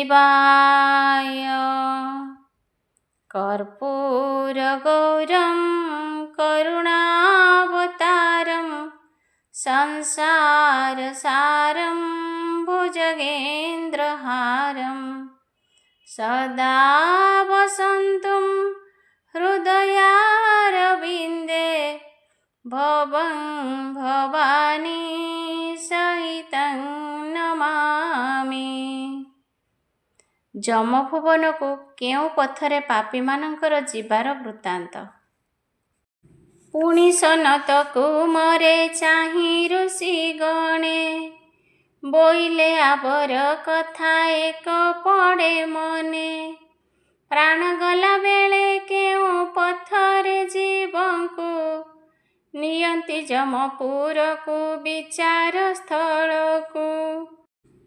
शिवाय। कर्पूरगौरं करुणावतारं संसारसारं भुजगेन्द्रहारं सदा वसन्तुं हृदयारविन्दे भवं भवानी सहितं नमामि। जमभुवन को केउं पथरे पापी मानकर जीवार वृत्तांत। पुणी सनतकु मरे चाहि ऋषि गणे बोइले आबर कथा एक पड़े मने। प्राण गला बेले केउं पथरे जीवंकु नियंती जमपुरकु विचार स्थलकु।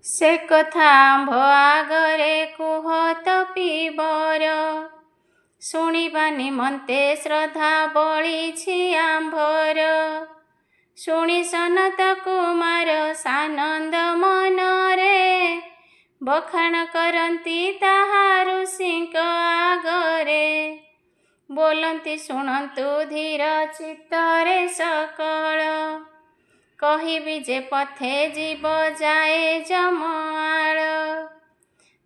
से कथा आंभ आगरे कुहत पीबर शुणिबा निमन्ते श्रद्धा बळिछि आंभर। शुणि सनत कुमार सानंद मनरे बखाण करन्ति ताहा ऋषिंक आगरे। बोलन्ति शुणन्तु धीर चित्तरे सकल कहिबि जे पथे जीव जाए जमाळ।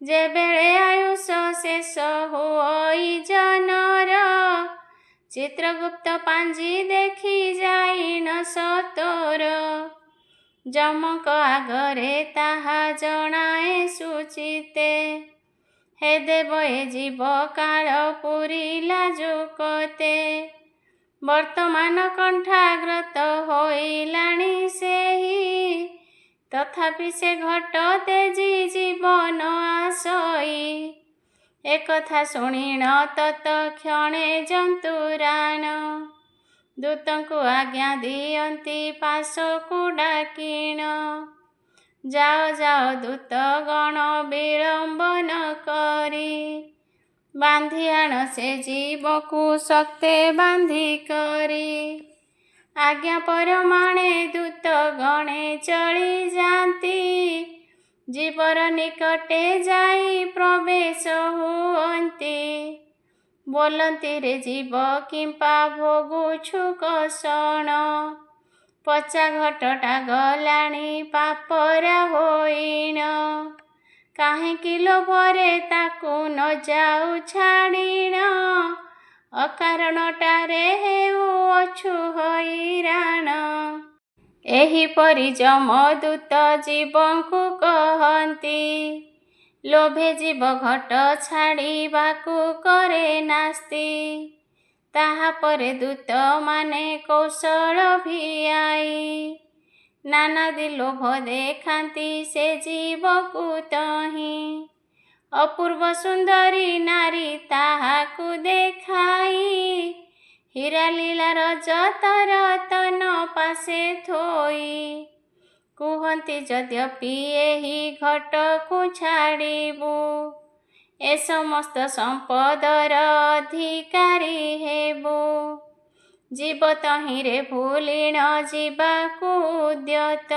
जे बेले आयुष शेष होई जनर चित्रगुप्त पांजी देखी जाई न सतोर। जमक आगरे ताहा जणाए सुचिते हे देव ए जीव काल पुरिला जुकते। वर्तमान कंठाग्रत होइलाणी सेही तथापि से घट तेजी जीवन आसई। एकथा शुणिण तत्क्षणे जंतुराण दूतंकु आज्ञा दियंती पाशकु डाकिण। जाओ जाओ दूत गण विलंब न करी बांधी आण से जीवकु शक्ते बांधी करी। आज्ञा परमाणे दूत गणे चली जाती जीवर निकटे जाई प्रवेश हुअन्ति। बोलन्ति रे जीव किंपा भोगुछु कषण पचा घटटा गलाणी पापरा होइण। काहेकि लोभरे ताकु न जाऊ छाड़िण अकारणटारे हेउ अछु हैराण। एहिपरि जमदूत जीवंकु कहन्ति लोभे जीव घट छाड़िबाकु करे नास्ति। ताहा परे दूत माने कौशल भियाई नानादि लोभ देखान्ति से जीवकु तहि। अपूर्व सुंदरी नारी ताहाकु देखाई हीरा लीला रजत रतन पासे थोई। कुहन्ति यद्यपि एही घटकु छाड़िबु ए समस्त संपदर अधिकारी हेबु। जीव तहिरे भूलिण जीवाकु उद्यत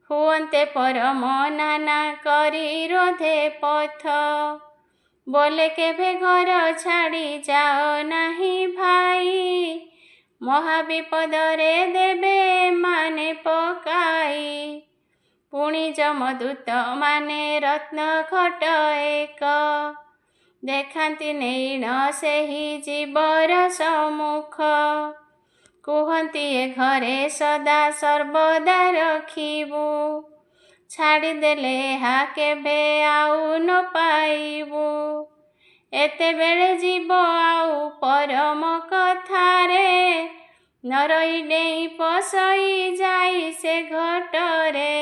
हुअन्ते परम नाना करी रोधे पथ। बोले केभे घर छाड़ी जाओ नाही भाई महाविपदरे देबे माने पकाई। पुणी जमदूत माने रत्न घट एक देखान्ति नेइण सेही जीवर सम्मुख। कुहन्ति ए घरे सदा सर्वदा रखिबु छाड़ीदेले हा केबे आउ न पाइबु। एतेबेले जीव आउ परम कथारे न रही डेई पसई जाई से घटरे।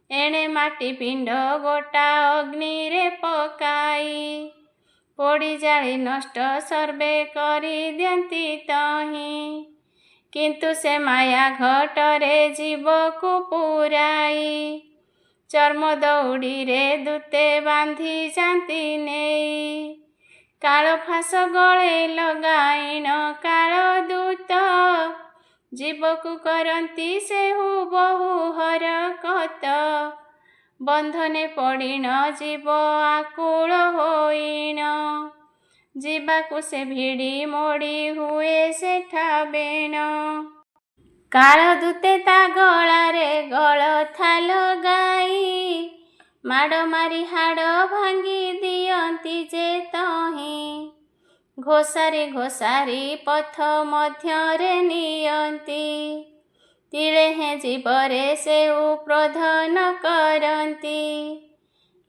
एणे माटी पिंड गोटा अग्नि रे पकाई पोड़ी जाली नष्ट सर्वे करी दियंती तही। किंतु से माया घटरे जीवकु पुराई चर्म दौड़ी रे दूते बांधी जाती नेई। काल फास गले लगाइण काल दूत जीवकु करंती से बहु हरकत। ବନ୍ଧନେ ପଡ଼ିଣ ଯିବ ଆକୁଳ ହୋଇଣ। ଯିବାକୁ ସେ ଭିଡ଼ି ମୋଡ଼ି ହୁଏ ସେଠା ବେଣ। କାଳଦୂତେ ତା ଗଳାରେ ଗଳଥା ଲଗାଇ ମାଡ଼ ମାରି ହାଡ଼ ଭାଙ୍ଗି ଦିଅନ୍ତି ଯେ ତହିଁ। ଘୋଷାରି ଘୋଷାରି ପଥ ମଧ୍ୟରେ ନିଅନ୍ତି। ତିଳେହେଁ ଜୀବରେ ସେଉ ପ୍ରଧାନ କରନ୍ତି।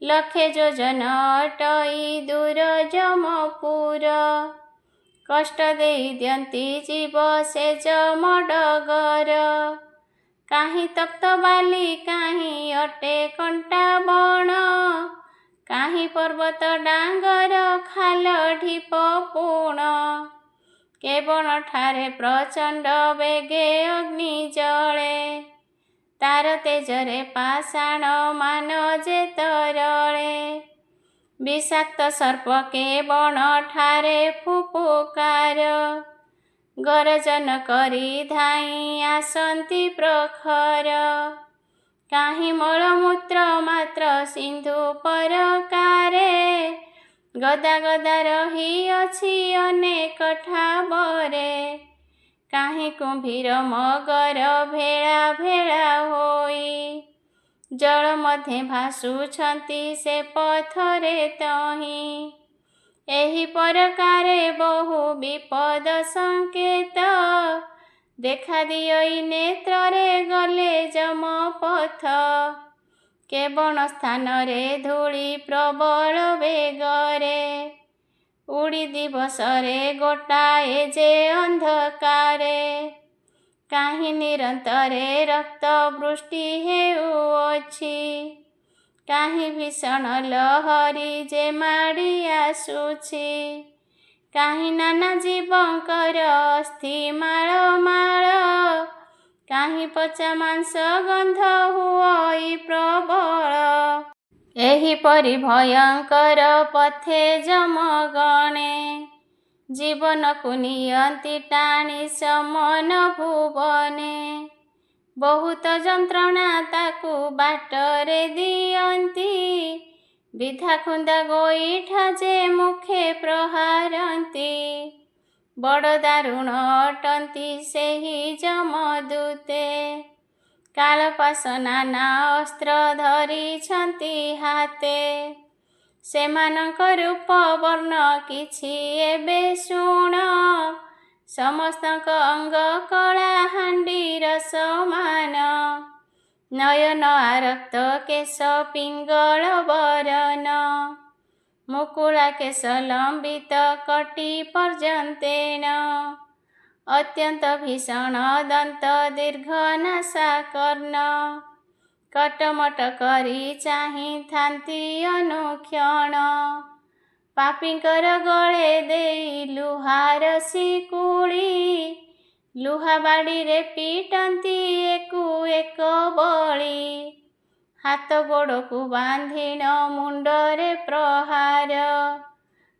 ଲକ୍ଷେ ଯୋଜନ ଅଟଇ ଦୂର ଯମପୁର। କଷ୍ଟ ଦେଇ ଦିଅନ୍ତି ଜୀବ ସେ ଯମଡଗର। କାହିଁ ତପ୍ତ ବାଲି କାହିଁ ଅଟେ କଣ୍ଟା ବଣ। କାହିଁ ପର୍ବତ ଡାଙ୍ଗର ଖାଲ ଢିପ ପୁଣ। କେବଳ ଠାରେ ପ୍ରଚଣ୍ଡ ବେଗେ ଅଗ୍ନି ଜଳେ। ତାର ତେଜରେ ପାଷାଣ ମାନ ଯେ ତରଳେ। ବିଷାକ୍ତ ସର୍ପ କେବଳ ଠାରେ ଫୁଫୁକାର। ଗରଜନ କରି ଧାଇଁ ଆସନ୍ତି ପ୍ରଖର। କାହିଁ ମଳମୂତ୍ର ମାତ୍ର ସିନ୍ଧୁ ପରକାରେ। ଗଦା ଗଦା ରହିଅଛି ଅନେକ ଠାବରେ। କାହିଁ କୁମ୍ଭୀର ମଗର ଭେଳା ଭେଳା ହୋଇ। ଜଳ ମଧ୍ୟେ ଭାସୁଛନ୍ତି ସେ ପଥରେ ତହିଁ। ଏହି ପରକାରେ ବହୁ ବିପଦ ସଂକେତ। ଦେଖାଦିଅଇ ନେତ୍ରରେ ଗଲେ ଯମପଥ। କେବଳ ସ୍ଥାନରେ ଧୂଳି ପ୍ରବଳ ବେଗରେ। ଉଡ଼ି ଦିବସରେ ଗୋଟାଏ ଯେ ଅନ୍ଧକାରେ। କାହିଁ ନିରନ୍ତରେ ରକ୍ତ ବୃଷ୍ଟି ହେଉଅଛି। କାହିଁ ଭୀଷଣ ଲହରୀ ଯେ ମାଡ଼ି ଆସୁଛି। କାହିଁ ନାନା ଜୀବଙ୍କର ଅସ୍ଥି ମାଳ ମାଳ। କାହିଁ ପଚା ମାଂସ ଗନ୍ଧ ହୁଅଇ ପ୍ରବଳ। ଏହିପରି ଭୟଙ୍କର ପଥେ ଯମଗଣେ। ଜୀବନକୁ ନିଅନ୍ତି ଟାଣି ସମନ ଭୁବନେ। ବହୁତ ଯନ୍ତ୍ରଣା ତାକୁ ବାଟରେ ଦିଅନ୍ତି। ବିଧା ଖୁନ୍ଦା ଗୋଇଠା ଯେ ମୁଖେ ପ୍ରହାରନ୍ତି। ବଡ଼ ଦାରୁଣ ଅଟନ୍ତି ସେହି ଯମଦୂତେ। କାଳପାଶ ନାନା ଅସ୍ତ୍ର ଧରିଛନ୍ତି ହାତେ। ସେମାନଙ୍କ ରୂପ ବର୍ଣ୍ଣ କିଛି ଏବେ ଶୁଣ। ସମସ୍ତଙ୍କ ଅଙ୍ଗ କଳା ହାଣ୍ଡିର ସମାନ। ନୟନ ଆରକ୍ତ କେଶ ପିଙ୍ଗଳ ବରନ। ମୁକୁଳା କେଶ ଲମ୍ବିତ କଟି ପର୍ଯ୍ୟନ୍ତେନ। ଅତ୍ୟନ୍ତ ଭୀଷଣ ଦନ୍ତ ଦୀର୍ଘ ନାସା କର୍ଣ୍ଣ। କଟମଟ କରି ଚାହିଁଥାନ୍ତି ଅନୁକ୍ଷଣ। ପାପୀଙ୍କର ଗଳେ ଦେଇ ଲୁହାର ଶିକୁଳି। ଲୁହା ବାଡ଼ିରେ ପିଟନ୍ତି ଏକୁ ଏକ ବଳି। ହାତ ଗୋଡ଼କୁ ବାନ୍ଧିଣ ମୁଣ୍ଡରେ ପ୍ରହାର।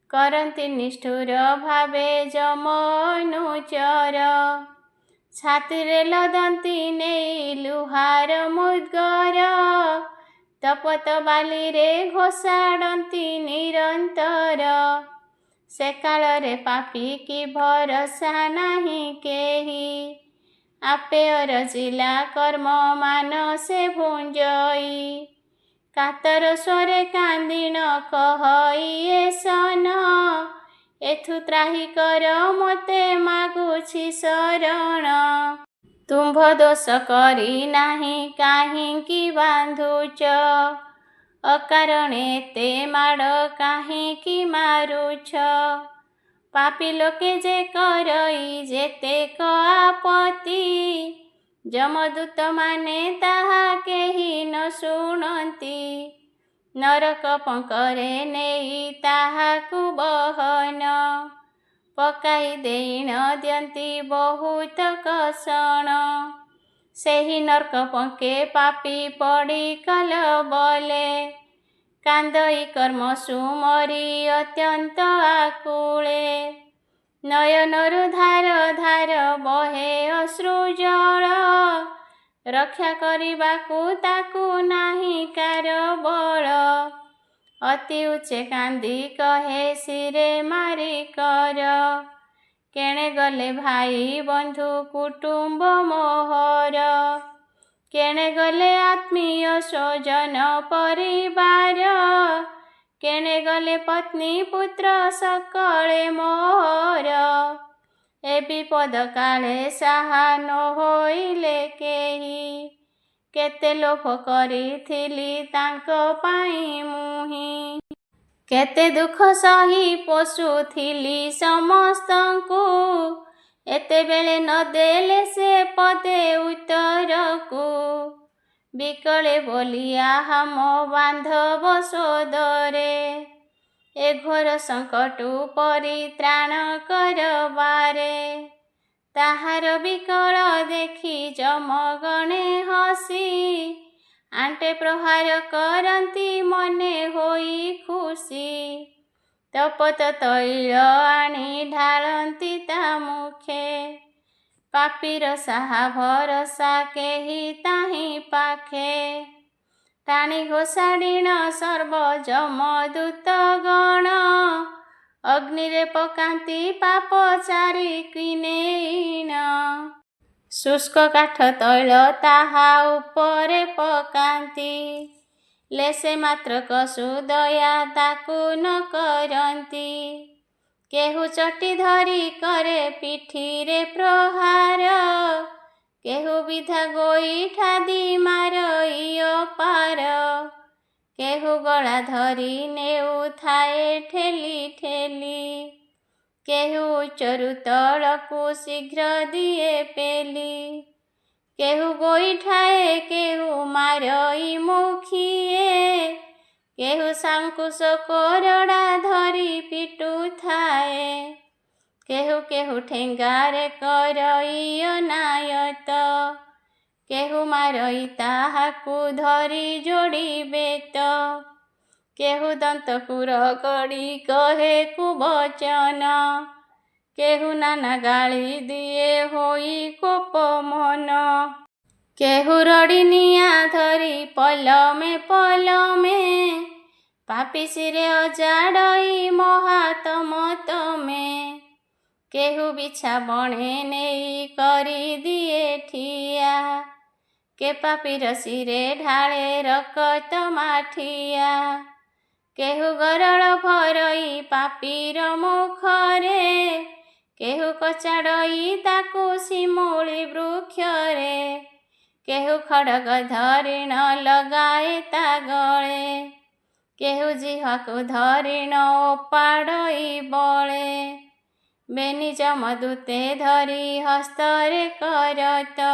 କରନ୍ତି ନିଷ୍ଠୁର ଭାବେ ଯମ ଅନୁଚର। ଛାତିରେ ଲଦନ୍ତି ନେଇ ଲୁହାର ମୁଦ୍ଗର। ତପତ ବାଲିରେ ଘୋଷାଡ଼ନ୍ତି ନିରନ୍ତର। ସେକାଳରେ ପାପୀ କି ଭରସା ନାହିଁ କେହି। ଆପେ ଅରଜିଲା କର୍ମ ମାନ ସେ ଭୁଞ୍ଜଇ। କାତର ସ୍ୱରେ କାନ୍ଦିଣ କହଇ ଏ ସନ। ଏଥୁ ତ୍ରାହି କର ମୋତେ ମାଗୁଛି ଶରଣ। ତୁମ୍ଭ ଦୋଷ କରି ନାହିଁ କାହିଁକି ବାନ୍ଧୁଛ। ଅକାରଣେ ଏତେ ମାଡ଼ କାହିଁକି ମାରୁଛ। ପାପୀ ଲୋକେ ଯେ କରଇ ଯେତେକ ଆପତ୍ତି। ଯମଦୂତମାନେ ତାହା କେହି ନ ଶୁଣନ୍ତି। ନରକ ପଙ୍କରେ ନେଇ ତାହାକୁ ବହନ। ପକାଇ ଦେଇଣ ଦିଅନ୍ତି ବହୁତ କଷଣ। ସେହି ନର୍କ ପଙ୍କେ ପାପୀ ପଡ଼ି କଲ ବଲେ। କାନ୍ଦଇ କର୍ମ ସୁମରି ଅତ୍ୟନ୍ତ ଆକୁଳେ। ନୟନରୁ ଧାର ଧାର ବହେ ଅଶ୍ରୁ ଜଳ। ରକ୍ଷା କରିବାକୁ ତାକୁ ନାହିଁ କାର ବଳ। ଅତି ଉଚ୍ଚେ କାନ୍ଦି କହେ ଶିରେ ମାରି କର। କେଣେ ଗଲେ ଭାଇ ବନ୍ଧୁ କୁଟୁମ୍ବ ମୋହର। କେଣେ ଗଲେ ଆତ୍ମୀୟ ସ୍ୱଜନ ପରିବାର। କେଣେ ଗଲେ ପତ୍ନୀ ପୁତ୍ର ସକଳେ ମୋର। ଏ ବିପଦ କାଳେ ସାହା ନ ହୋଇଲେ କେହି। କେତେ ଲୋଭ କରିଥିଲି ତାଙ୍କ ପାଇଁ ମୁହିଁ। କେତେ ଦୁଃଖ ସହି ପୋଷୁଥିଲି ସମସ୍ତଙ୍କୁ। ଏତେବେଳେ ନ ଦେଲେ ସେ ପଦେ ଉତ୍ତରକୁ। ବିକଳେ ବୋଲିଆ ହାମ ବାନ୍ଧବ ସୋଦରେ। ଏ ଘୋର ସଙ୍କଟୁ ପରିତ୍ରାଣ କରବାରେ। ତାହାର ବିକଳ ଦେଖି ଯମଗଣେ ହସି। ଆଣ୍ଟେ ପ୍ରହାର କରନ୍ତି ମନେ ହୋଇ ଖୁସି। ତପତ ତୈଳ ଆଣି ଢାଳନ୍ତି ତା ମୁଖେ। ପାପୀର ସାହା ଭରସା କେହି ତାହିଁ ପାଖେ। ଟାଣି ଘୋଷାଡ଼ିଣ ସର୍ବ ଯମଦୂତ ଗଣ। ଅଗ୍ନିରେ ପକାନ୍ତି ପାପ ଚାରିକି ନେଇଣ। ଶୁଷ୍କ କାଠ ତୈଳ ତାହା ଉପରେ ପକାନ୍ତି। ଲେଶେ ମାତ୍ରକ ସୁଦୟା ତାକୁ ନ କରନ୍ତି। କେହୁ ଚଟି ଧରି କରେ ପିଠିରେ ପ୍ରହାର। କେହୁ ବିଧା ଗୋଇଠା ଦି ମାରଇ ଅପାର। କେହୁ ଗଳା ଧରି ନେଉଥାଏ ଠେଲି ଠେଲି। କେହୁ ଉଚ୍ଚରୁ ତଳକୁ ଶୀଘ୍ର ଦିଏ ପେଲି। କେହୁ ଗୋଇଠାଏ କେହୁ ମାରଇ ମୁଖିଏ। କେହୁ ସାଙ୍କୁଶ କୋରଡ଼ା ଧରି ପିଟୁଥାଏ। କେହୁ କେହୁ ଠେଙ୍ଗାରେ କରଇ ଅନାୟତ। କେହୁ ମାରଇ ତାହାକୁ ଧରି ଯୋଡ଼ି ବେତ। କେହୁ ଦନ୍ତକୁ ରଗଡ଼ି କହେ କୁବଚନ। କେହୁ ନାନା ଗାଳି ଦିଏ ହୋଇ କୋପମନ। କେହୁ ରଡ଼ି ନିଆଁ ଧରି ପଲମେ ପଲମେ। ପାପୀ ଶିରେ ଅଜାଡ଼ଇ ମହାତମ ତମେ। କେହୁ ବିଛା ବଣେ ନେଇ କରିଦିଏ ଠିଆ। କେ ପାପୀର ଶିରେ ଢାଳେ ରକତ ମାଠିଆ। କେହୁ ଗରଳ ଭରଇ ପାପୀର ମୁଖରେ। କେହୁ କଚାଡ଼ଇ ତାକୁ ଶିମୁଳି ବୃକ୍ଷରେ। କେହୁ ଖଡ଼ଗ ଧରିଣ ଲଗାଏ ତା ଗଳେ। କେହୁ ଜିହ୍ୱାକୁ ଧରିଣ ଓପାଡ଼ଇ ବଳେ। ବେନି ଯମଦୂତେ ଧରି ହସ୍ତରେ କରତ।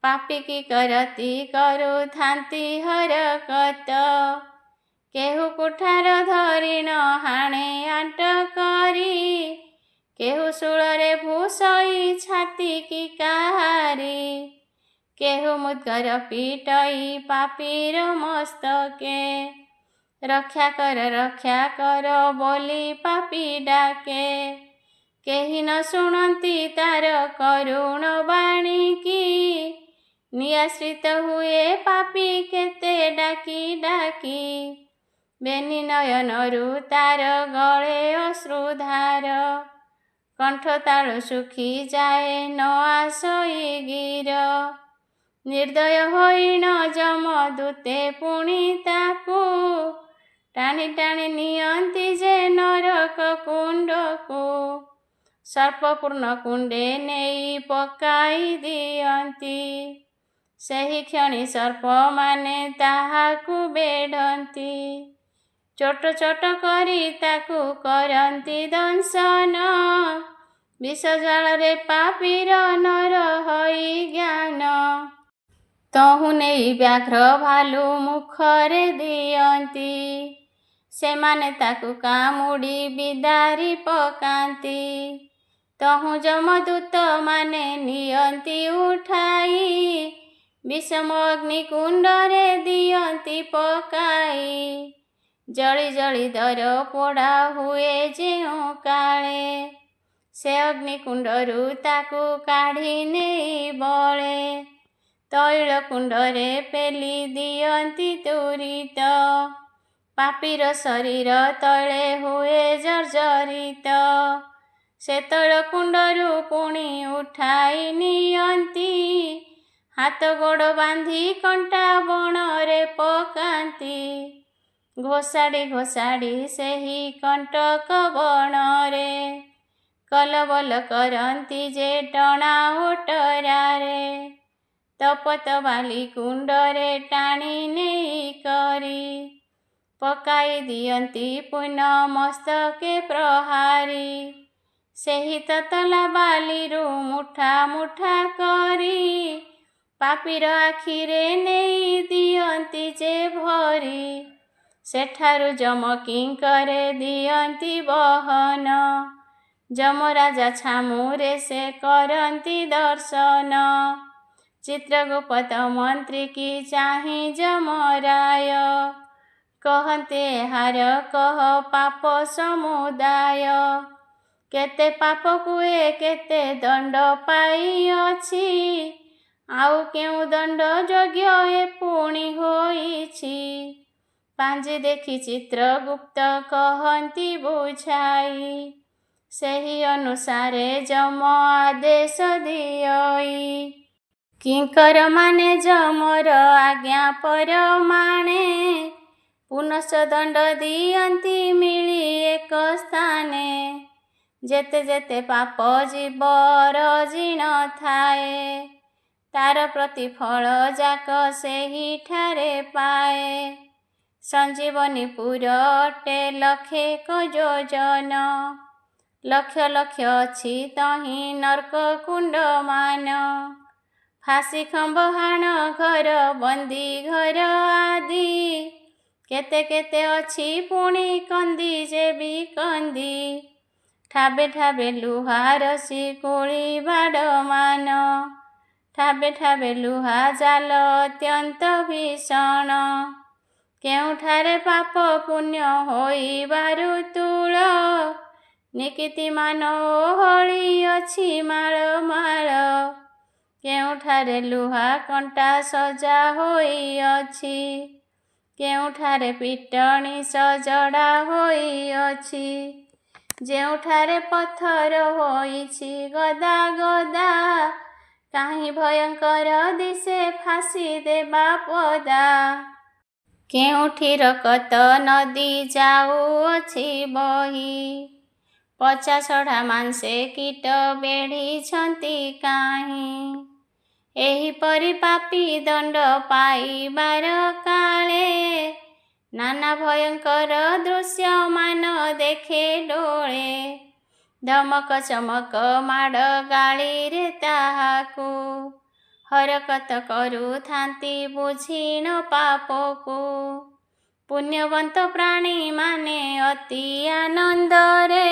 ପାପୀକି କରତି କରୁଥାନ୍ତି ହରକତ। କେହୁ କୁଠାର ଧରିଣ ହାଣେ ଆଣ୍ଟ କରି। କେହୁ ଶୂଳରେ ଭୂଷଇ ଛାତିକି କାହାରି। କେହୁ ମୁଦ୍ଗର ପିଟଇ ପାପୀର ମସ୍ତକେ। ରକ୍ଷା କର ବୋଲି ପାପୀ ଡାକେ। କେହି ନ ଶୁଣନ୍ତି ତାର କରୁଣ ବାଣୀକି। ନିଆଶ୍ରିତ ହୁଏ ପାପୀ କେତେ ଡାକି ଡାକି। ବେନି ନୟନରୁ ତାର ଗଳେ ଅଶ୍ରୁଧାର। କଣ୍ଠ ତାଳୁ ଶୁଖି ଯାଏ ନ ଆସଇ ଗିର। ନିର୍ଦ୍ଦୟ ହୋଇଣ ଯମଦୂତେ ପୁଣି ତାକୁ। ଟାଣି ଟାଣି ନିଅନ୍ତି ଯେ ନରକ କୁଣ୍ଡକୁ। ସର୍ପପୂର୍ଣ୍ଣ କୁଣ୍ଡେ ନେଇ ପକାଇ ଦିଅନ୍ତି। ସେହି କ୍ଷଣି ସର୍ପମାନେ ତାହାକୁ ବେଢ଼ନ୍ତି। ଚୋଟ ଚୋଟ କରି ତାକୁ କରନ୍ତି ଦଂଶନ। ବିଷ ଜ୍ୱାଳାରେ ପାପୀର ନର ହୋଇ ଜ୍ଞାନ। ତହୁଁ ନେଇ ବ୍ୟାଘ୍ର ଭାଲୁ ମୁଖରେ ଦିଅନ୍ତି। ସେମାନେ ତାକୁ କାମୁଡ଼ି ବିଦାରି ପକାନ୍ତି। ତହୁଁ ଯମଦୂତମାନେ ନିଅନ୍ତି ଉଠାଇ। ବିଷମ ଅଗ୍ନିକୁଣ୍ଡରେ ଦିଅନ୍ତି ପକାଇ। ଜଳି ଜଳି ଦର ପୋଡ଼ା ହୁଏ ଯେଉଁ କାଳେ। ସେ ଅଗ୍ନିକୁଣ୍ଡରୁ ତାକୁ କାଢ଼ି ନେଇ ବଳେ। ତୈଳ କୁଣ୍ଡରେ ପେଲି ଦିଅନ୍ତି ତୁରିତ। ପାପୀର ଶରୀର ତଳେ ହୁଏ ଜର୍ଜରିତ। ସେ ତୈଳ କୁଣ୍ଡରୁ ପୁଣି ଉଠାଇ ନିଅନ୍ତି। ହାତ ଗୋଡ଼ ବାନ୍ଧି କଣ୍ଟା ବଣରେ ପକାନ୍ତି। ଘୋଷାଡ଼ି ଘୋଷାଡ଼ି ସେହି କଣ୍ଟକ ବଣରେ କଲବଲ କରନ୍ତି ଯେ ଟଣା ଓଟରାରେ। ତପତ ବାଲି କୁଣ୍ଡରେ ଟାଣି ନେଇ କରି ପକାଇ ଦିଅନ୍ତି ପୁଣ୍ୟ ମସ୍ତକେ ପ୍ରହାରୀ। ସେହି ତତଲା ବାଲିରୁ ମୁଠା ମୁଠା କରି ପାପୀର ଆଖିରେ ନେଇ ଦିଅନ୍ତି ଯେ ଭରି। ସେଠାରୁ ଯମ କିଙ୍କରେ ଦିଅନ୍ତି ବହନ। ଯମରାଜା ଛାମୁରେ ସେ କରନ୍ତି ଦର୍ଶନ। ଚିତ୍ରଗୁପ୍ତ ମନ୍ତ୍ରୀ କି ଚାହିଁ ଯମରାୟ କହନ୍ତି ଏହାର କହ ପାପ ସମୁଦାୟ। କେତେ ପାପକୁ ଏ କେତେ ଦଣ୍ଡ ପାଇଅଛି। ଆଉ କେଉଁ ଦଣ୍ଡ ଯୋଗ୍ୟ ଏ ପୁଣି ହୋଇଛି। ପାଞ୍ଜି ଦେଖି ଚିତ୍ରଗୁପ୍ତ କହନ୍ତି ବୁଝାଇ। ସେହି ଅନୁସାରେ ଯମ ଆଦେଶ ଦିଅଇ। କିଙ୍କରମାନେ ଯମର ଆଜ୍ଞା ପରମାଣେ ପୁନଶ୍ଚ ଦଣ୍ଡ ଦିଅନ୍ତି ମିଳି ଏକ ସ୍ଥାନେ। ଯେତେ ଯେତେ ପାପ ଜୀବର ଜିଣ ଥାଏ ତାର ପ୍ରତିଫଳ ଯାକ ସେହିଠାରେ ପାଏ। ସଞ୍ଜୀବନୀପୁର ଅଟେ ଲକ୍ଷେକ ଯୋଜନ। ଲକ୍ଷ ଲକ୍ଷ ଅଛି ତହିଁ ନର୍କ କୁଣ୍ଡମାନ। ଫାଶୀ ଖମ୍ବ ହାଣ ଘର ବନ୍ଦୀ ଘର ଆଦି କେତେ କେତେ ଅଛି ପୁଣି କନ୍ଦି ଯେ ବି କନ୍ଦି। ଠାବେ ଠାବେ ଲୁହାର ଶିକୁଳି ବାଡ଼ମାନ। ଠାବେ ଠାବେ ଲୁହା ଜାଲ ଅତ୍ୟନ୍ତ ଭୀଷଣ। କେଉଁଠାରେ ପାପ ପୁଣ୍ୟ ହୋଇବାରୁ ତୂଳ ନିକିତିମାନ ଓହଳି ଅଛି ମାଳ ମାଳ। କେଉଁଠାରେ ଲୁହା କଣ୍ଟା ସଜା ହୋଇଅଛି। କେଉଁଠାରେ ପିଟଣି ସଜଡ଼ା ହୋଇଅଛି। ଯେଉଁଠାରେ ପଥର ହୋଇଛି ଗଦା ଗଦା କାହିଁ ଭୟଙ୍କର ଦିଶେ ଫାଶୀ ଦେବା ପଦା। କେଉଁଠି ରକତ ନଦୀ ଯାଉଅଛି ବହି। ପଚାସଢ଼ା ମାଂସେ କୀଟ ବେଢ଼ିଛନ୍ତି କାହିଁ। ଏହିପରି ପାପୀ ଦଣ୍ଡ ପାଇବାର କାଳେ ନାନା ଭୟଙ୍କର ଦୃଶ୍ୟମାନ ଦେଖେ ଡୋଳେ। ଧମକ ଚମକ ମାଡ଼ ଗାଳିରେ ତାହାକୁ ହରକତ କରୁଥାନ୍ତି ବୁଝିଣ ପାପକୁ। ପୁଣ୍ୟବନ୍ତ ପ୍ରାଣୀମାନେ ଅତି ଆନନ୍ଦରେ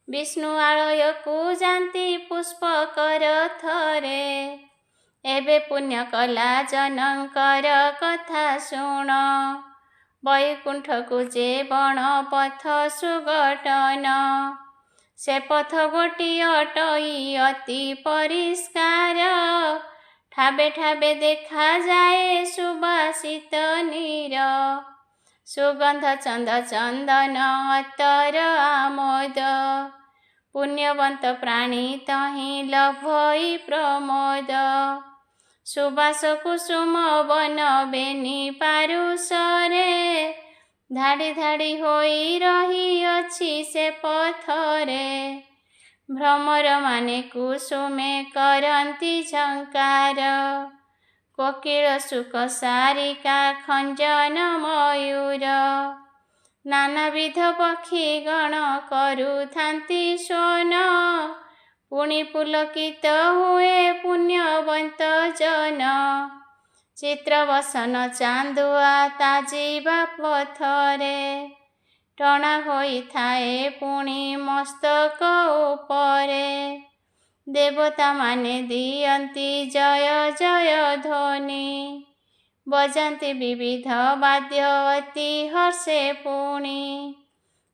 ବିଷ୍ଣୁ ଆଳୟକୁ ଯାନ୍ତି ପୁଷ୍ପକର ଥରେ। ଏବେ ପୁଣ୍ୟ କଲା ଜନଙ୍କର କଥା ଶୁଣ। ବୈକୁଣ୍ଠକୁ ଯେ ବଣ ପଥ ସୁଗଠନ। ସେ ପଥ ଗୋଟିଏ ଅଟଇ ଅତି ପରିଷ୍କାର। ଠାବେ ଠାବେ ଦେଖାଯାଏ ସୁବାସିତ ନୀର। ସୁଗନ୍ଧ ଚନ୍ଦ ଚନ୍ଦନ ଅତର ଆମୋଦ। ପୁଣ୍ୟବନ୍ତ ପ୍ରାଣୀ ତହିଁ ଲଭଇ ପ୍ରମୋଦ। ସୁବାସ କୁସୁମ ବନ ବେନି ପାରୁଷରେ ଧାଡ଼ି ଧାଡ଼ି ହୋଇ ରହିଅଛି ସେ ପଥରେ। ଭ୍ରମରମାନେ କୁସୁମେ କରନ୍ତି ଝଙ୍କାର। କୋକିଳ ଶୁକ ସାରିକା ଖଞ୍ଜନ ମୟୂର। ନାନାବିଧ ପକ୍ଷୀଗଣ କରୁଥାନ୍ତି ସ୍ୱନ। ପୁଣି ପୁଲକିତ ହୁଏ ପୁଣ୍ୟବନ୍ତ ଜନ। ଚିତ୍ରବସନ ଚାନ୍ଦୁଆ ତାଜିବା ପଥରେ ଟଣା ହୋଇଥାଏ ପୁଣି ମସ୍ତକ ଉପରେ। ଦେବତାମାନେ ଦିଅନ୍ତି ଜୟ ଜୟ ଧ୍ୱନି। ବଜାନ୍ତି ବିବିଧ ବାଦ୍ୟ ଅତି ହର୍ଷେ ପୁଣି।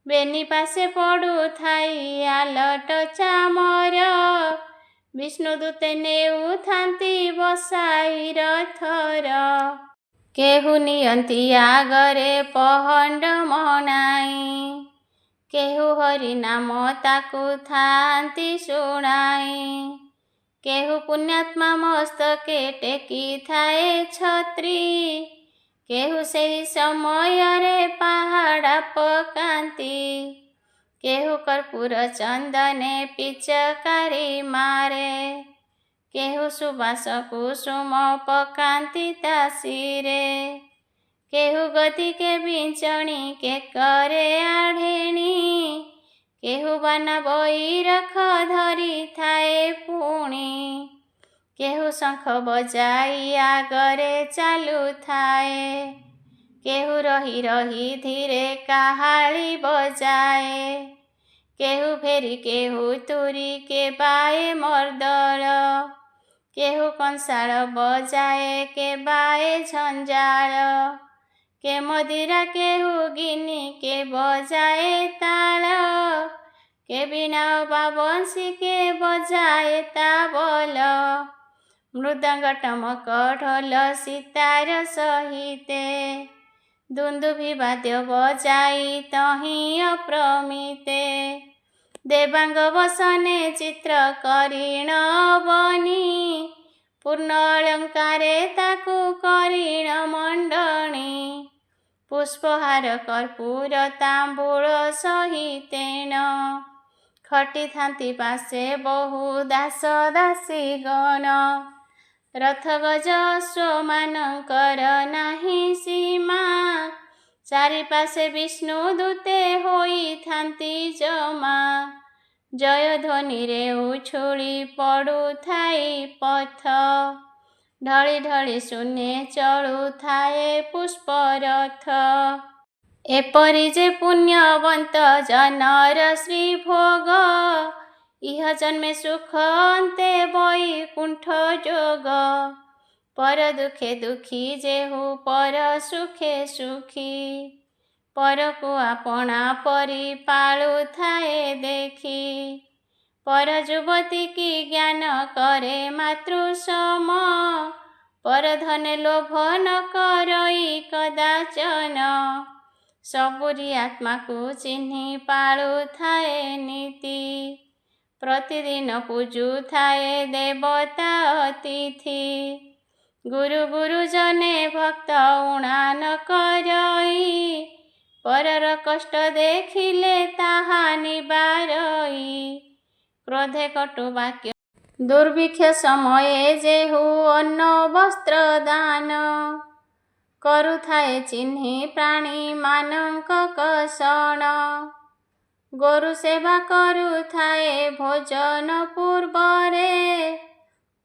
ବେନି ପାଶେ ପଡ଼ୁଥାଇ ଆଲଟ ଚାମର ବିଷ୍ଣୁଦୂତେ ନେଉଥାନ୍ତି ବସାଇ ରଥର। କେହୁ ନିଅନ୍ତି ଆଗରେ ପହଣ୍ଡ ମଣାଇ, କେହୁ ହରି ନାମ ତାକୁ ଥାନ୍ତି ଶୁଣାଇ। କେହୁ ପୁଣ୍ୟାତ୍ମା ମସ୍ତକେ ଟେକିଥାଏ ଛତ୍ରୀ, କେହୁ ସେହି ସମୟରେ ପାହାଡ଼ା ପକାନ୍ତି। କେହୁ କର୍ପୂର ଚନ୍ଦନେ ପିଚକାରି ମାରେ, କେହୁ ସୁବାସ କୁସୁମ ପକାନ୍ତି ତା ଶିରେ। କେହୁ ଗଦିକେ ବିଞ୍ଚଣି କେକରେ ଆଢ଼େଣି, କେହୁ ବାନା ବୈରଖ ଧରିଥାଏ ପୁଣି। କେହୁ ଶଙ୍ଖ ବଜାଇ ଆଗରେ ଚାଲୁଥାଏ, କେହୁ ରହି ରହି ଧୀରେ କାହାଳି ବଜାଏ। କେହୁ ଭେରି କେହୁ ତୁରି କେବାଏ ମର୍ଦ୍ଦଳ, କେହୁ କଂସାଳ ବଜାଏ କେବାଏ ଝଞ୍ଜାଳ। କେ ମଦିରା କେହୁ ଗିନି କେ ବଜାଏ ତାଳ, କେ ବୀଣା ବା ବଂଶୀ କେ ବଜାଏ ତାବଲ। ମୃଦଙ୍ଗ ଟମକ ଢୋଲ ସିତାର ସହିତେ, ଦୁନ୍ଦୁଭି ବାଦ୍ୟ ବଜାଇ ତହିଁ ଅପ୍ରମିତେ। ଦେବାଙ୍ଗ ବସନେ ଚିତ୍ର କରିଣ ବନି, ପୂର୍ଣ୍ଣ ଅଳଙ୍କାରେ ତାକୁ କରିଣ ମଣ୍ଡଣି। ପୁଷ୍ପହାର କର୍ପୂର ତାମ୍ବୁଳ ସହିତେଣ, ଖଟିଥାନ୍ତି ପାଶେ ବହୁ ଦାସ ଦାସୀଗଣ। ରଥ ଗଜ ଅଶ୍ୱମାନଙ୍କର ନାହିଁ ସୀମା, ଚାରିପାଶେ ବିଷ୍ଣୁଦୂତେ ହୋଇଥାନ୍ତି ଜମା। ଜୟଧ୍ୱନିରେ ଉଛୁଳି ପଡ଼ୁଥାଇ ପଥ, ଢଳି ଢଳି ଶୂନ୍ୟେ ଚଳୁଥାଏ ପୁଷ୍ପରଥ। ଏପରି ଯେ ପୁଣ୍ୟବନ୍ତ ଜନର ଶ୍ରୀଭୋଗ, ଇହ ଜନ୍ମେ ସୁଖ ଅନ୍ତେ ବୈକୁଣ୍ଠ ଯୋଗ। ପର ଦୁଃଖେ ଦୁଃଖୀ ଯେହୁ ପର ସୁଖେ ସୁଖୀ, ପରକୁ ଆପଣା ପରି ପାଳୁଥାଏ ଦେଖି। ପର ଯୁବତୀ କି ଜ୍ଞାନ କରେ ମାତୃ ସମ, ପର ଧନେ ଲୋଭ ନ କରଇ କଦାଚନ। ସବୁରି ଆତ୍ମାକୁ ଚିହ୍ନି ପାଳୁଥାଏ ନୀତି, ପ୍ରତିଦିନ ପୂଜୁଥାଏ ଦେବତା ଅତିଥି। ଗୁରୁ ଗୁରୁଜନେ ଭକ୍ତ ଊଣା ନ କରଇ, ପରର କଷ୍ଟ ଦେଖିଲେ ତାହା ନିବାରଇ। କ୍ରୋଧେ କଟୁ ବାକ୍ୟ ଦୁର୍ଭିକ୍ଷ ସମୟେ ଯେହୁ ଅନ୍ନ ବସ୍ତ୍ର ଦାନ, କରୁଥାଏ ଚିହ୍ନି ପ୍ରାଣୀମାନଙ୍କ କଷଣ। ଗୋରୁ ସେବା କରୁଥାଏ ଭୋଜନ ପୂର୍ବରେ,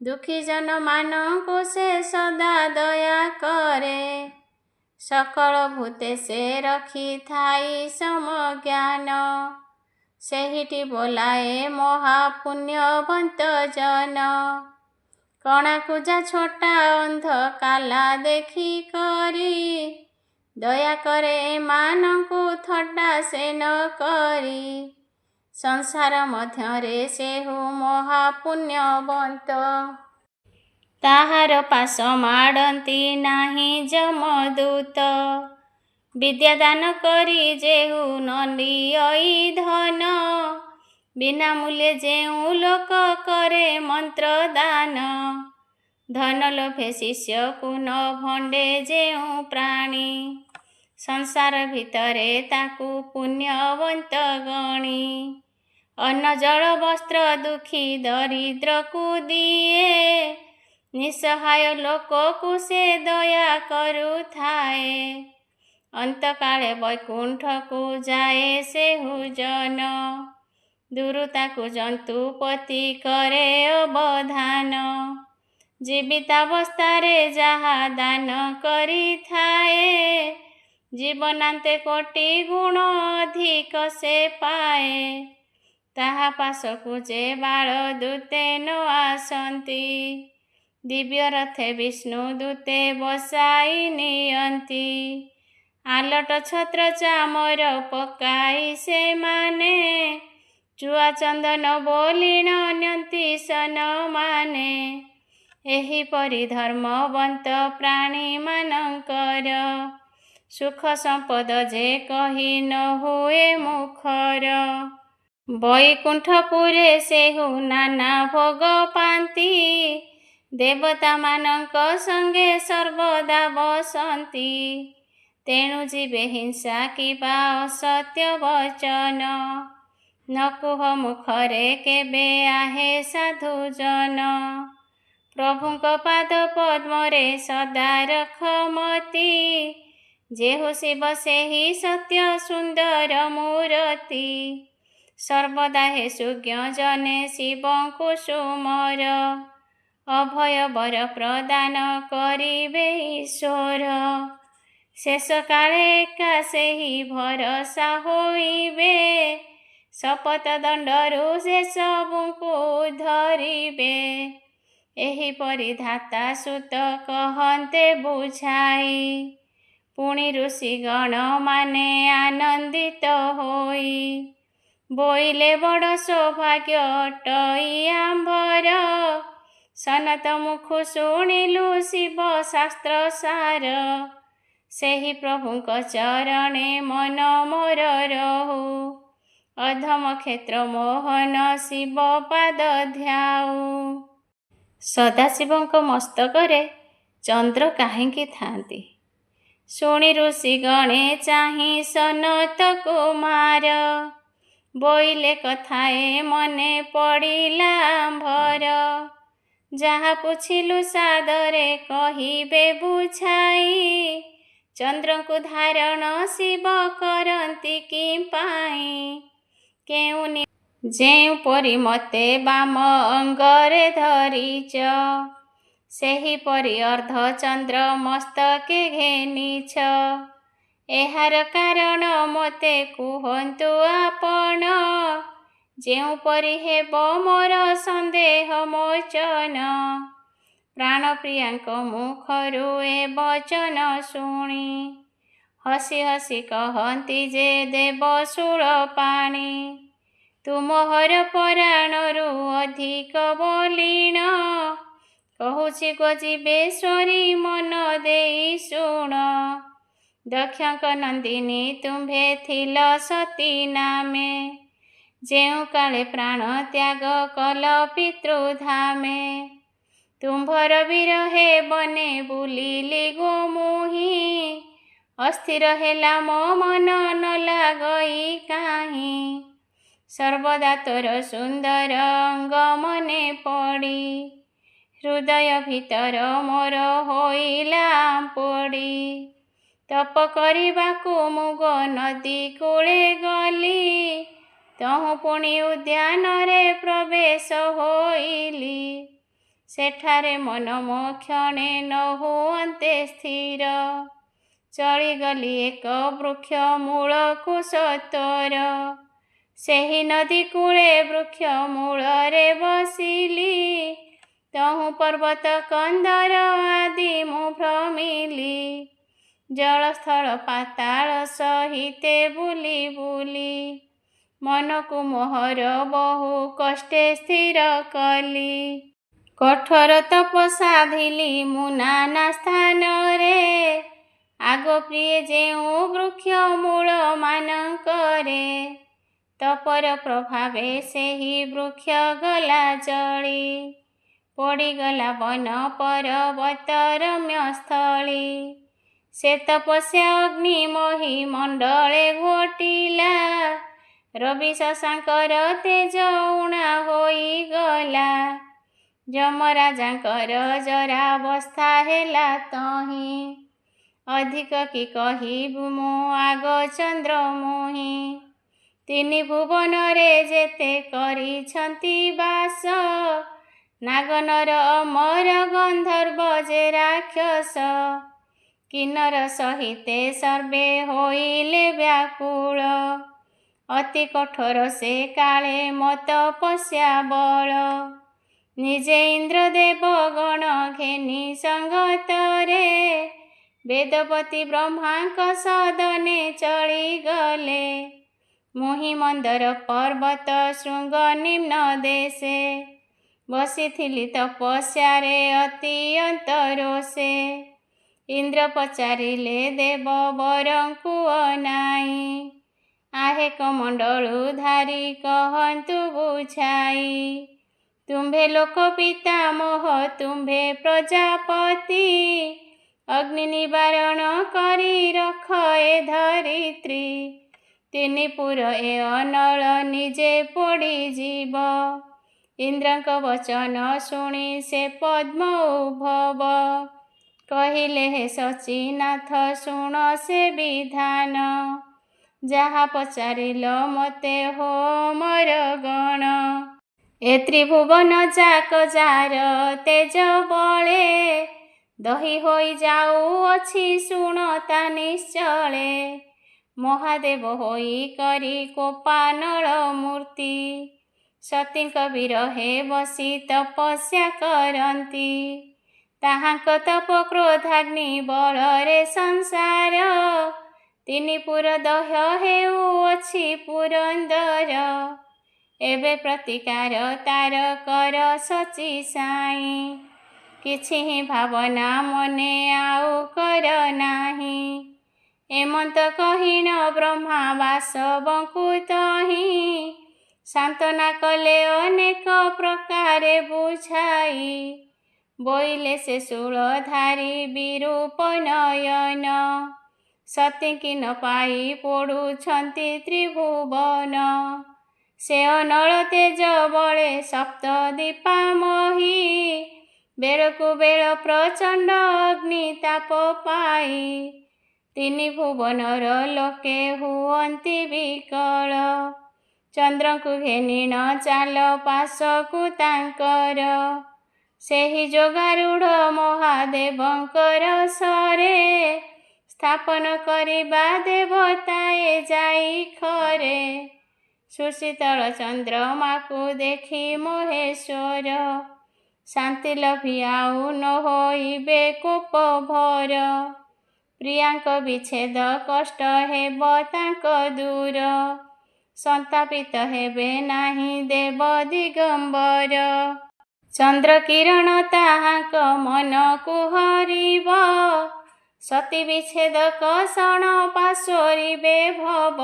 ଦୁଃଖୀ ଜନମାନଙ୍କୁ ସେ ସଦା ଦୟା କରେ। ସକଳ ଭୂତେ ସେ ରଖିଥାଇ ସମଜ୍ଞାନ, ସେହିଟି ବୋଲାଏ ମହାପୁଣ୍ୟବନ୍ତ ଜନ। କଣା କୁଜା ଛୋଟା ଅନ୍ଧ କାଲା ଦେଖି କରି, ଦୟା କରେ ଏମାନଙ୍କୁ ଥଟ୍ଟା ସେ ନ କରି। ସଂସାର ମଧ୍ୟରେ ସେହୁ ମହାପୁଣ୍ୟବନ୍ତ, ତାହାର ପାଶ ମାଡ଼ନ୍ତି ନାହିଁ ଯମଦୂତ। ବିଦ୍ୟା ଦାନ କରି ଯେହୁ ନ ନିଅଇ ଧନ, ବିନା ମୂଲ୍ୟେ ଯେଉଁ ଲୋକ କରେ ମନ୍ତ୍ର ଦାନ। ଧନ ଲୋଭେ ଶିଷ୍ୟକୁ ନ ଭଣ୍ଡେ ଯେଉଁ ପ୍ରାଣୀ, ସଂସାର ଭିତରେ ତାକୁ ପୁଣ୍ୟବନ୍ତ ଗଣି। ଅନ୍ନ ଜଳ ବସ୍ତ୍ର ଦୁଃଖୀ ଦରିଦ୍ରକୁ ଦିଏ, ନିଃସହାୟ ଲୋକକୁ ସେ ଦୟା କରୁଥାଏ। ଅନ୍ତକାଳେ ବୈକୁଣ୍ଠକୁ ଯାଏ ସେହୁ ଜନ, ଦୁରୁ ତାକୁ ଜନ୍ତୁପତି କରେ ଅବଧାନ। ଜୀବିତାବସ୍ଥାରେ ଯାହା ଦାନ କରିଥାଏ, ଜୀବନାନ୍ତେ କୋଟି ଗୁଣ ଅଧିକ ସେ ପାଏ। ତାହା ପାଶକୁ ଯେ ବାଳ ଦୂତେ ନ ଆସନ୍ତି, ଦିବ୍ୟ ରଥେ ବିଷ୍ଣୁଦୂତେ ବସାଇ ନିଅନ୍ତି। ଆଲଟ ଛତ୍ର ଚାମର ପକାଇ ସେମାନେ, ଚୁଆ ଚନ୍ଦନ ବୋଲିଣ ନିଅନ୍ତି ସନ एहिपरि धर्मवंत प्राणीमानଙ୍କର सुख संपद जे कहि न हुए मुखर। वैकुंठपुरे सेहु नाना भोग पाନ୍ତି, देवता ମାନଙ୍କ संगे सर्वदा बसନ୍ତି। तेणु जीवे हिंसा किबा असत्य वचन, न कुह मुखरे केबे आहे साधुजन। प्रभुଙ୍କ पाद पद्मरे सदा रख मति, जेहु शिव सेहि सत्य सुंदर मूरति। सर्वदा हे सुज्ञ जने शिवଙ୍କୁ सुमर, अभय वर प्रदान करिबे ईश्वर। शेष काले एका सेहि भरसा होइबे, शपथ दंडरू से सबଙ୍କୁ धरिबे। एहिपरि धाता सुत कहन्ते बुझाई, पुଣି ऋषिगण माने आनंदित होई। बोइले बड़ सौभाग्य अटई आंबर, सनत मुखु शुणिलु शिव शास्त्र सार। सेहि प्रभुଙ୍କ चरणे मन मोर रहु, अधम क्षेत्र मोहन शिव पाद ध्याऊ। सदाशिवଙ୍କ ମସ୍ତକରେ ଚନ୍ଦ୍ର କାହିଁକି ଥାନ୍ତି? ଶୁଣି ଋଷି ଗଣେ ଚାହିଁ ସନତ କୁମାର, ବୋଇଲେ କଥାଏ ମନେ ପଡ଼ିଲା ଆମ୍ଭର। ଯାହା ପୁଛିଲୁ ସାଦରେ କହିବେ ବୁଝାଇ, ଚନ୍ଦ୍ରଙ୍କୁ ଧାରଣ ଶିବ କରନ୍ତି କି ପାଇଁ? ଯେଉଁପରି ମତେ ବାମ ଅଙ୍ଗରେ ଧରିଛ, ସେହିପରି ଅର୍ଦ୍ଧଚନ୍ଦ୍ର ମସ୍ତକେ ଘେନିଛ। ଏହାର କାରଣ ମୋତେ କୁହନ୍ତୁ ଆପଣ, ଯେଉଁପରି ହେବ ମୋର ସନ୍ଦେହ ମୋଚନ। ପ୍ରାଣପ୍ରିୟାଙ୍କ ମୁଖରୁ ଏ ବଚନ ଶୁଣି, ହସି ହସି କହନ୍ତି ଯେ ଦେବ ଶୂଳପାଣି। ତୁମହର ପରାଣରୁ ଅଧିକ ବଲିଣ, କହୁଛି ଗୋ ଜୀବେଶ୍ୱରୀ ମନ ଦେଇ ଶୁଣ। ଦକ୍ଷଙ୍କ ନନ୍ଦିନୀ ତୁମ୍ଭେ ଥିଲ ସତୀ ନାମେ, ଯେଉଁ କାଳେ ପ୍ରାଣ ତ୍ୟାଗ କଲ ପିତୃଧାମେ। ତୁମ୍ଭର ବିରହେ ବନେ ବୁଲିଲି ଗୋ ମୁହିଁ, ଅସ୍ଥିର ହେଲା ମୋ ମନ ନ ଲାଗଇ କାହିଁ। ସର୍ବଦା ତୋର ସୁନ୍ଦର ଅଙ୍ଗ ମନେ ପଡ଼ି, ହୃଦୟ ଭିତର ମୋର ହୋଇଲା ପୋଡ଼ି। ତପ କରିବାକୁ ମୁଁ ଗୋ ନଦୀ କୂଳେ ଗଲି, ତହୁଁ ପୁଣି ଉଦ୍ୟାନରେ ପ୍ରବେଶ ହୋଇଲି। ସେଠାରେ ମନ ମୋ କ୍ଷଣେ ନ ହୁଅନ୍ତେ ସ୍ଥିର, ଚଳିଗଲି ଏକ ବୃକ୍ଷ ମୂଳକୁ ସତ୍ୱର। ସେହି ନଦୀ କୂଳେ ବୃକ୍ଷ ମୂଳରେ ବସିଲି, ତହୁଁ ପର୍ବତ କନ୍ଦର ଆଦି ମୁଁ ଭ୍ରମିଲି। ଜଳସ୍ଥଳ ପାତାଳ ସହିତେ ବୁଲି ବୁଲି, ମନକୁ ମୋହର ବହୁ କଷ୍ଟେ ସ୍ଥିର କଲି। କଠୋର ତପ ସାଧିଲି ମୁଁ ନାନା ସ୍ଥାନରେ, ଆଗ ପ୍ରିୟେ ଯେଉଁ ବୃକ୍ଷ ମୂଳ ମାନଙ୍କରେ। ତପର ପ୍ରଭାବେ ସେହି ବୃକ୍ଷ ଗଲା ଜଳି, ପଡ଼ିଗଲା ବନ ପର୍ବତ ରମ୍ୟସ୍ଥଳୀ। ସେ ତପସ୍ୟା ଅଗ୍ନି ମହି ମଣ୍ଡଳେ ଘୋଟିଲା, ରବି ଶଶାଙ୍କର ତେଜ ଊଣା ହୋଇଗଲା। ଯମରାଜାଙ୍କର ଜରାବସ୍ଥା ହେଲା ତହିଁ, ଅଧିକ କି କହିବୁ ମୁଁ ଆଗ ଚନ୍ଦ୍ରମୋହି। ତିନି ଭୁବନରେ ଯେତେ କରିଛନ୍ତି ବାସ, ନାଗନର ଅମର ଗନ୍ଧର୍ବ ଯେ ରାକ୍ଷସ। କିନ୍ନର ସହିତେ ସର୍ବେ ହୋଇଲେ ବ୍ୟାକୁଳ, ଅତି କଠୋର ସେ କାଳେ ମୋ ତପସ୍ୟା ବଳ। ନିଜେ ଇନ୍ଦ୍ରଦେବ ଗଣ ଘେନି ସଙ୍ଗତରେ, ବେଦପତି ବ୍ରହ୍ମାଙ୍କ ସଦନେ ଚଳିଗଲେ। ମୁହିଁ ମନ୍ଦର ପର୍ବତ ଶୃଙ୍ଗ ନିମ୍ନ ଦେଶେ, ବସିଥିଲି ତପସ୍ୟାରେ ଅତି ଅନ୍ତରୋଷେ। ଇନ୍ଦ୍ର ପଚାରିଲେ ଦେବ ବରଙ୍କୁ ଅନାଇ, ଆହେ କମଣ୍ଡଳୁ ଧାରି କହନ୍ତୁ ବୁଝାଇ। ତୁମ୍ଭେ ଲୋକ ପିତାମହ ତୁମ୍ଭେ ପ୍ରଜାପତି, ଅଗ୍ନି ନିବାରଣ କରି ରଖ ଏ ଧରିତ୍ରୀ। ତିନିପୁର ଏ ଅନଳ ନିଜେ ପୋଡ଼ିଯିବ। ଇନ୍ଦ୍ରଙ୍କ ବଚନ ଶୁଣି ସେ ପଦ୍ମ ଉଦ୍ଭବ, କହିଲେ ହେ ଶଚୀନାଥ ଶୁଣ ସେ ବିଧାନ। ଯାହା ପଚାରିଲ ମୋତେ ହୋ ମୋର ଗଣ। ଏ ତ୍ରିଭୁବନ ଯାକ ଯାର ତେଜ ବଳେ, ଦହି ହୋଇ ଯାଉଅଛି ଶୁଣ ତା ନିଶ୍ଚଳେ। ମହାଦେବ ହୋଇ କରି କୋପାନଳ ମୂର୍ତ୍ତି, ସତୀଙ୍କ ବିରହେ ବସି ତପସ୍ୟା କରନ୍ତି। ତାହାଙ୍କ ତପ କ୍ରୋଧାଗ୍ନି ବଳରେ ସଂସାର, ତିନିପୁର ଦହ୍ୟ ହେଉଅଛି ପୁରନ୍ଦର। ଏବେ ପ୍ରତିକାର ତାର କର ଶଚୀ ସାଇଁ, କିଛି ହିଁ ଭାବନା ମନେ ଆଉ କର ନାହିଁ। ଏମନ୍ତ କହିଣ ବ୍ରହ୍ମା ବାସବଙ୍କୁ ତହିଁ, ସାନ୍ତ୍ୱନା କଲେ ଅନେକ ପ୍ରକାରେ ବୁଝାଇ। ବୋଇଲେ ସେ ଶୂଳଧାରୀ ବିରୂପ ନୟନ, ସତୀଙ୍କି ନ ପାଇ ପୋଡ଼ୁଛନ୍ତି ତ୍ରିଭୁବନ। ସେ ଅନଳ ତେଜ ବଳେ ସପ୍ତ ଦୀପାମହୀ, ବେଳକୁ ବେଳ ପ୍ରଚଣ୍ଡ ଅଗ୍ନି ତାପ ପାଇ। ତିନି ଭୁବନର ଲୋକେ ହୁଅନ୍ତି ବିକଳ, ଚନ୍ଦ୍ରଙ୍କୁ ଘେନିଣ ଚାଲ ପାଶକୁ ତାଙ୍କର। ସେହି ଯୋଗାରୂଢ଼ ମହାଦେବଙ୍କର ସରେ, ସ୍ଥାପନ କରିବା ଦେବତାଏ ଯାଇ ଖରେ। ସୁଶୀତଳ ଚନ୍ଦ୍ରମାକୁ ଦେଖି ମହେଶ୍ୱର, ଶାନ୍ତି ଲଭି ଆଉ ନ ହୋଇବେ କୋପ ଭର। ପ୍ରିୟାଙ୍କ ବିଚ୍ଛେଦ କଷ୍ଟ ହେବ ତାଙ୍କ ଦୂର, ସନ୍ତାପିତ ହେବେ ନାହିଁ ଦେବ ଦିଗମ୍ବର। ଚନ୍ଦ୍ର କିରଣ ତାହାଙ୍କ ମନକୁ ହରିବ, ସତୀ ବିଚ୍ଛେଦ କଷଣ ପାଶୋରିବେ ଭବ।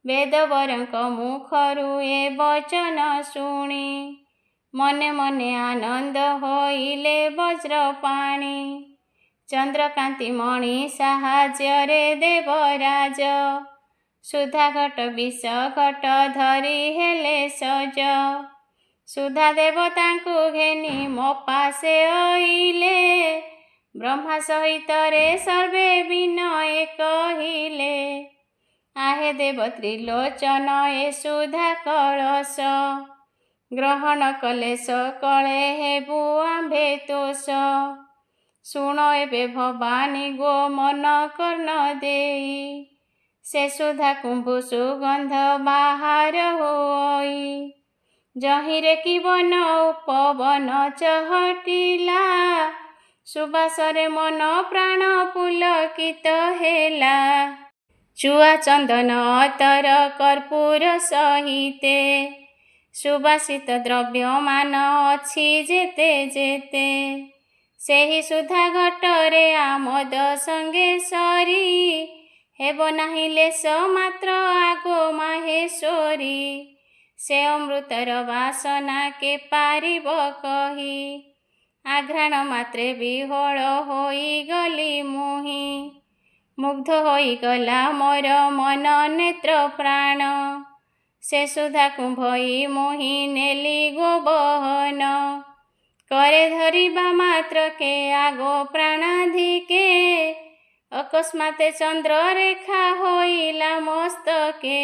ବେଦବରଙ୍କ ମୁଖରୁ ଏ ବଚନ ଶୁଣି, ମନେ ମନେ ଆନନ୍ଦ ହୋଇଲେ ବଜ୍ରପାଣି। ଚନ୍ଦ୍ରକାନ୍ତି ମଣି ସାହାଯ୍ୟରେ ଦେବରାଜ, ସୁଧା ଘଟ ବିଷ ଘଟ ଧରି ହେଲେ ସଜ। ସୁଧା ଦେବତାଙ୍କୁ ଘେନି ମୋ ପାଶେ ଅଇଲେ, ବ୍ରହ୍ମା ସହିତରେ ସର୍ବେ ବିନୟ କହିଲେ। ଆହେ ଦେବ ତ୍ରିଲୋଚନ ଏ ସୁଧା କଳସ, ଗ୍ରହଣ କଲେ ସକଳେ ହେବୁ ଆମ୍ଭେ ତୋଷ। ଶୁଣ ଏବେ ଭବାନୀ ଗୋ ମନ କର୍ଣ୍ଣ ଦେଇ, ସେ ସୁଧା କୁମ୍ଭୁ ସୁଗନ୍ଧ ବାହାର ହୋଇ। ଯହିଁରେ କି ବନ ଉପବନ ଚହଟିଲା, ସୁବାସରେ ମନ ପ୍ରାଣ ପୁଲକିତ ହେଲା। ଚୁଆ ଚନ୍ଦନ ଅତର କର୍ପୂର ସହିତେ, ସୁବାସିତ ଦ୍ରବ୍ୟମାନ ଅଛି ଯେତେ ଯେତେ। ସେହି ସୁଧା ଘଟରେ ଆମୋଦ ସଙ୍ଗେ ସରି, ହେବ ନାହିଁ ଲେଶ ମାତ୍ର ଆଗୋ ମାହେଶ୍ୱରୀ। ସେ ଅମୃତର ବାସନା କେ ପାରିବ କହି, ଆଘ୍ରାଣ ମାତ୍ରେ ବିହ୍ୱଳ ହୋଇଗଲି ମୁହିଁ। ମୁଗ୍ଧ ହୋଇଗଲା ମୋର ମନ ନେତ୍ର ପ୍ରାଣ, ସେ ସୁଧାକୁ ଭଇ ମୋହି ନେଲି ଗୋବହନ। करे ଧରିବା ମାତ୍ରକେ ଆଗୋ ପ୍ରାଣାଧିକେ, ଅକସ୍ମାତେ ଚନ୍ଦ୍ରରେଖା ହୋଇଲା ମସ୍ତକେ।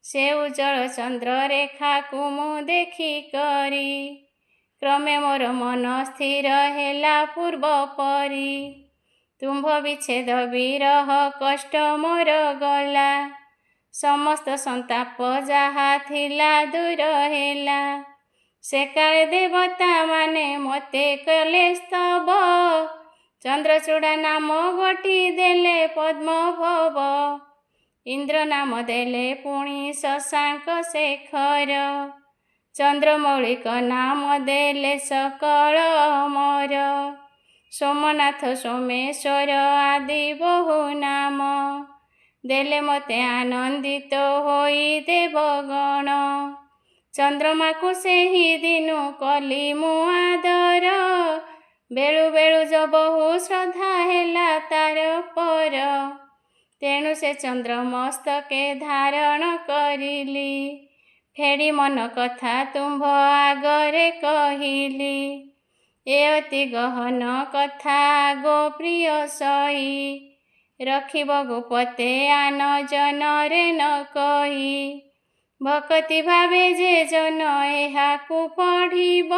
ସେ ଉଜ୍ଜଳ ଚନ୍ଦ୍ରରେଖାକୁ ମୁଁ ଦେଖି କରି, କ୍ରମେ ମୋର ମନ ସ୍ଥିର ହେଲା ପୂର୍ବ ପରି। ତୁମ୍ଭ ବିଚ୍ଛେଦ ବିରହ କଷ୍ଟ ମୋର ଗଲା, ସମସ୍ତ ସନ୍ତାପ ଯାହା ଥିଲା ଦୂର ହେଲା। ସେକାଳେ ଦେବତା ମାନେ ମୋତେ କଲେ ସ୍ତବ, ଚନ୍ଦ୍ରଚୂଡ଼ା ନାମ ଗୋଟି ଦେଲେ ପଦ୍ମଭବ। ଇନ୍ଦ୍ର ନାମ ଦେଲେ ପୁଣି ଶଶାଙ୍କ ଶେଖର, ଚନ୍ଦ୍ରମୌଳିକ ନାମ ଦେଲେ ସକଳ ଅମର। ସୋମନାଥ ସୋମେଶ୍ୱର ଆଦି ବହୁ ନାମ, ଦେଲେ ମୋତେ ଆନନ୍ଦିତ ହୋଇ ଦେବଗଣ। ଚନ୍ଦ୍ରମାକୁ ସେହି ଦିନୁ କଲି ମୁଁ ଆଦର, ବେଳୁ ବେଳୁ ବହୁ ଶ୍ରଦ୍ଧା ହେଲା ତାର ପର। ତେଣୁ ସେ ଚନ୍ଦ୍ର ମସ୍ତକେ ଧାରଣ କରିଲି, ଫେଡ଼ି ମନ କଥା ତୁମ୍ଭ ଆଗରେ କହିଲି। ଏ ଅତି ଗହନ କଥା ଆଗ ପ୍ରିୟ ସହି, ରଖିବ ଗୋପତେ ଆନ ଜନରେ ନ କହି। ଭକତି ଭାବେ ଯେ ଜନ ଏହାକୁ ପଢ଼ିବ,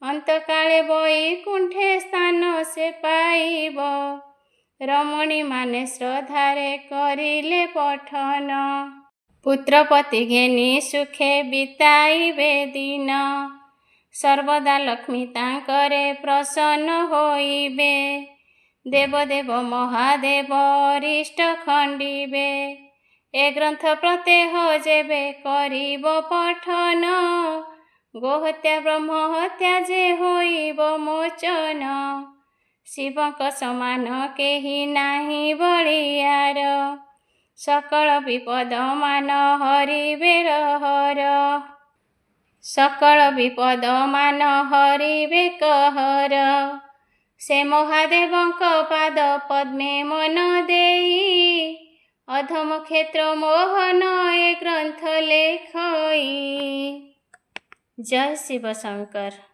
ଅନ୍ତକାଳେ ବୈକୁଣ୍ଠେ ସ୍ଥାନ ସେ ପାଇବ। ରମଣୀମାନେ ଶ୍ରଦ୍ଧାରେ କରିଲେ ପଠନ, ପୁତ୍ରପତି ଘେନି ସୁଖେ ବିତାଇବେ ଦିନ। ସର୍ବଦା ଲକ୍ଷ୍ମୀ ତାଙ୍କରେ ପ୍ରସନ୍ନ ହୋଇବେ, ଦେବଦେବ ମହାଦେବ ଅରିଷ୍ଟ ଖଣ୍ଡିବେ। ଏ ଗ୍ରନ୍ଥ ପ୍ରତ୍ୟହ ଯେବେ କରିବ ପଠନ, ଗୋହତ୍ୟା ବ୍ରହ୍ମହତ୍ୟା ଯେ ହୋଇବ ମୋଚନ। ଶିବଙ୍କ ସମାନ କେହି ନାହିଁ ବଳିୟାର, ସକଳ ବିପଦ ମାନ ହରିବେ ରହର। ସକଳ ବିପଦ ମାନ ହରିବେ କହର, ସେ ମହାଦେବଙ୍କ ପାଦ ପଦ୍ମେ ମନ ଦେଇ। ଅଧମ କ୍ଷେତ୍ର ମୋହନ ଏ ଗ୍ରନ୍ଥ ଲେଖଇ। ଜୟ ଶିବ ଶଙ୍କର।